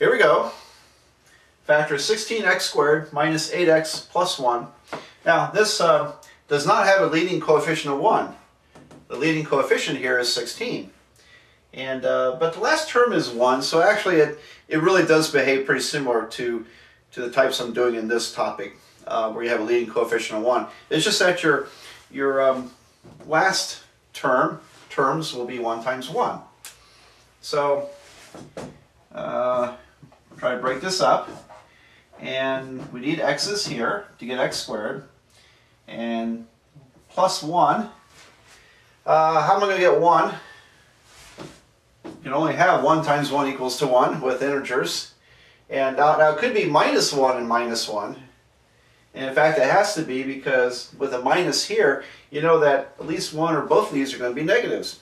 Here we go. Factor 16x squared minus 8x plus 1. Now this does not have a leading coefficient of 1. The leading coefficient here is 16. And but the last term is 1, so actually it really does behave pretty similar to the types I'm doing in this topic, where you have a leading coefficient of 1. It's just that your last terms will be 1 times 1. So try to break this up, and we need x's here to get x squared, and plus 1. How am I going to get 1? You can only have 1 times 1 equals to 1 with integers. And now it could be minus 1 and minus 1. And in fact it has to be, because with a minus here, you know that at least one or both of these are going to be negatives.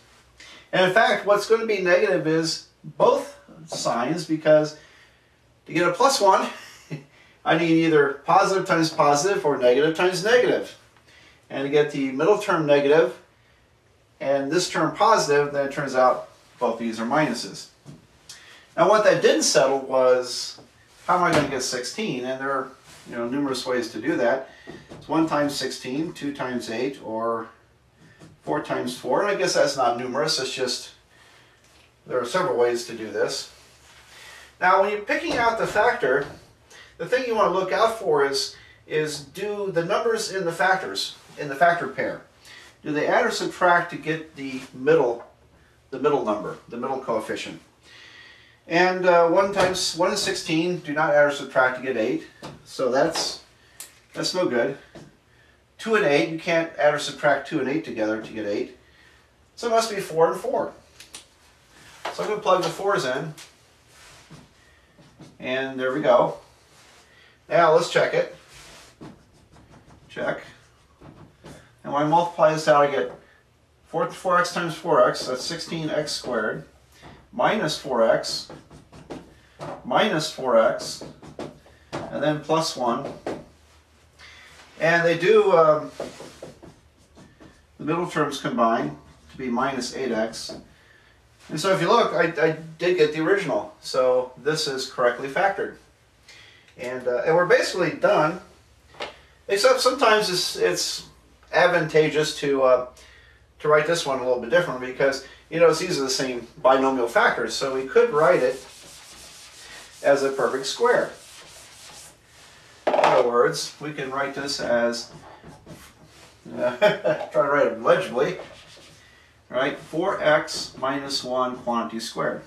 And in fact what's going to be negative is both signs, because to get a plus 1 I need either positive times positive or negative times negative. And to get the middle term negative and this term positive, then it turns out both these are minuses. Now what that didn't settle was, how am I going to get 16? And there are numerous ways to do that. It's 1 times 16, 2 times 8, or 4 times 4. And I guess that's not numerous, it's just there are several ways to do this. Now when you're picking out the factor, the thing you want to look out for is do the numbers in the factors, in the factor pair, do they add or subtract to get the middle number, the middle coefficient? And 1 is 16, do not add or subtract to get 8, so that's no good. 2 and 8, you can't add or subtract 2 and 8 together to get 8, so it must be 4 and 4. So I'm going to plug the 4's in, and there we go. Now let's check it. Check. And when I multiply this out, I get 4x times 4x, that's 16x squared, minus 4x, minus 4x, and then plus 1. And they do, the middle terms combine to be minus 8x. And so if you look, I did get the original, so this is correctly factored. And we're basically done, except sometimes it's advantageous to write this one a little bit differently, because these are the same binomial factors, so we could write it as a perfect square. In other words, we can write this as try to write it legibly, right? 4x minus 1 quantity squared.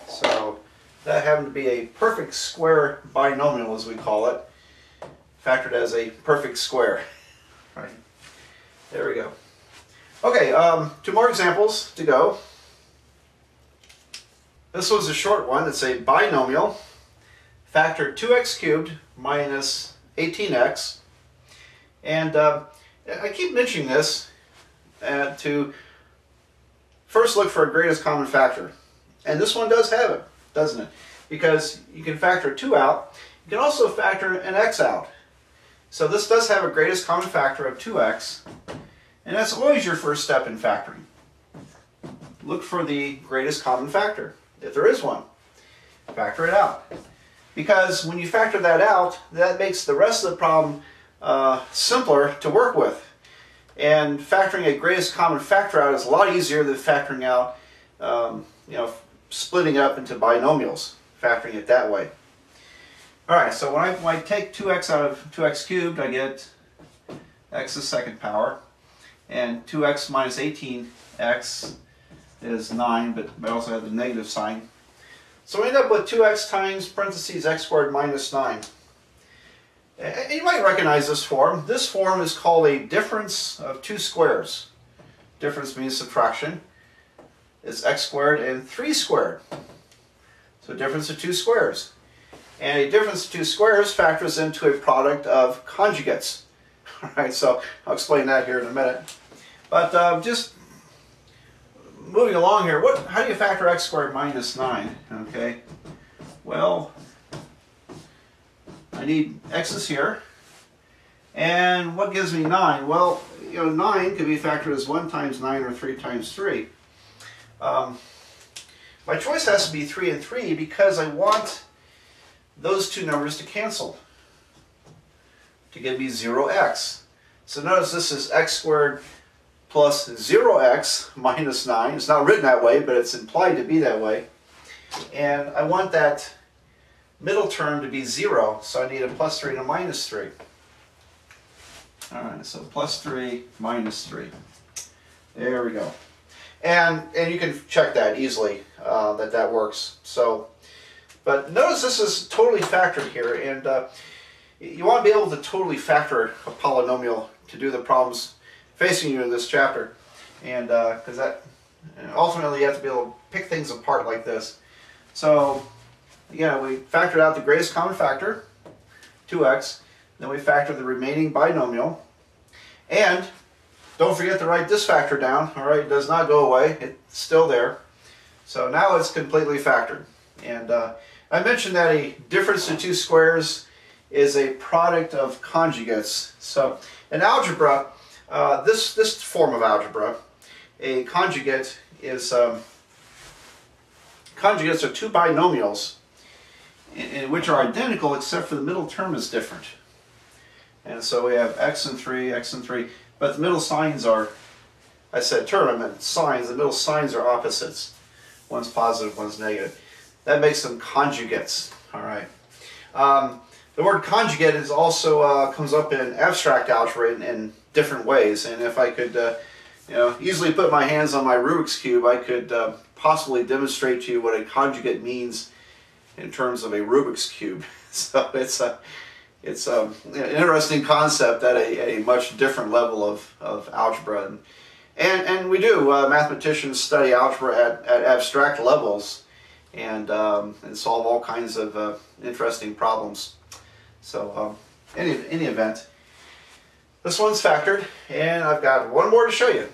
So that happened to be a perfect square binomial, as we call it, factored as a perfect square. Right. There we go. Okay, 2 more examples to go. This was a short one. It's a binomial. Factor 2x cubed minus 18x. And I keep mentioning this to first look for a greatest common factor. And this one does have it, doesn't it? Because you can factor 2 out. You can also factor an x out. So this does have a greatest common factor of 2x. And that's always your first step in factoring. Look for the greatest common factor, if there is one. Factor it out. Because when you factor that out, that makes the rest of the problem simpler to work with. And factoring a greatest common factor out is a lot easier than factoring out, splitting it up into binomials, factoring it that way. Alright, so when I take 2x out of 2x cubed, I get x to the second power. And 2x minus 18x is 9, but I also have the negative sign. So we end up with 2x times parentheses x squared minus 9. And you might recognize this form. This form is called a difference of 2 squares. Difference means subtraction. It's x squared and 3 squared. So difference of 2 squares. And a difference of 2 squares factors into a product of conjugates. Alright, so I'll explain that here in a minute. But just moving along here, how do you factor x squared minus 9? Okay, well, I need x's here. And what gives me 9? Well, 9 could be factored as 1 times 9 or 3 times 3. My My choice has to be 3 and 3 because I want those two numbers to cancel to give me 0x. So notice this is x squared plus 0x minus 9. It's not written that way, but it's implied to be that way. And I want that middle term to be 0, so I need a plus 3 and a minus 3. Alright, so plus 3, minus 3. There we go. And you can check that easily, that works. So, but notice this is totally factored here, and you want to be able to totally factor a polynomial to do the problems facing you in this chapter, and because that ultimately you have to be able to pick things apart like this. So, yeah, we factored out the greatest common factor, 2x. Then we factor the remaining binomial, and don't forget to write this factor down. All right, it does not go away; it's still there. So now it's completely factored. And I mentioned that a difference in two squares is a product of conjugates. So in algebra, this form of algebra, a conjugate is conjugates are two binomials in which are identical except for the middle term is different. And so we have x and 3, but the middle signs are, I said term, I meant signs, the middle signs are opposites. One's positive, one's negative. That makes them conjugates, all right. The word conjugate is also comes up in abstract algebra in different ways, and if I could easily put my hands on my Rubik's Cube, I could possibly demonstrate to you what a conjugate means in terms of a Rubik's Cube. So it's an interesting concept at a much different level of algebra. And we do, mathematicians study algebra at abstract levels and solve all kinds of interesting problems. So in any event, this one's factored, and I've got one more to show you.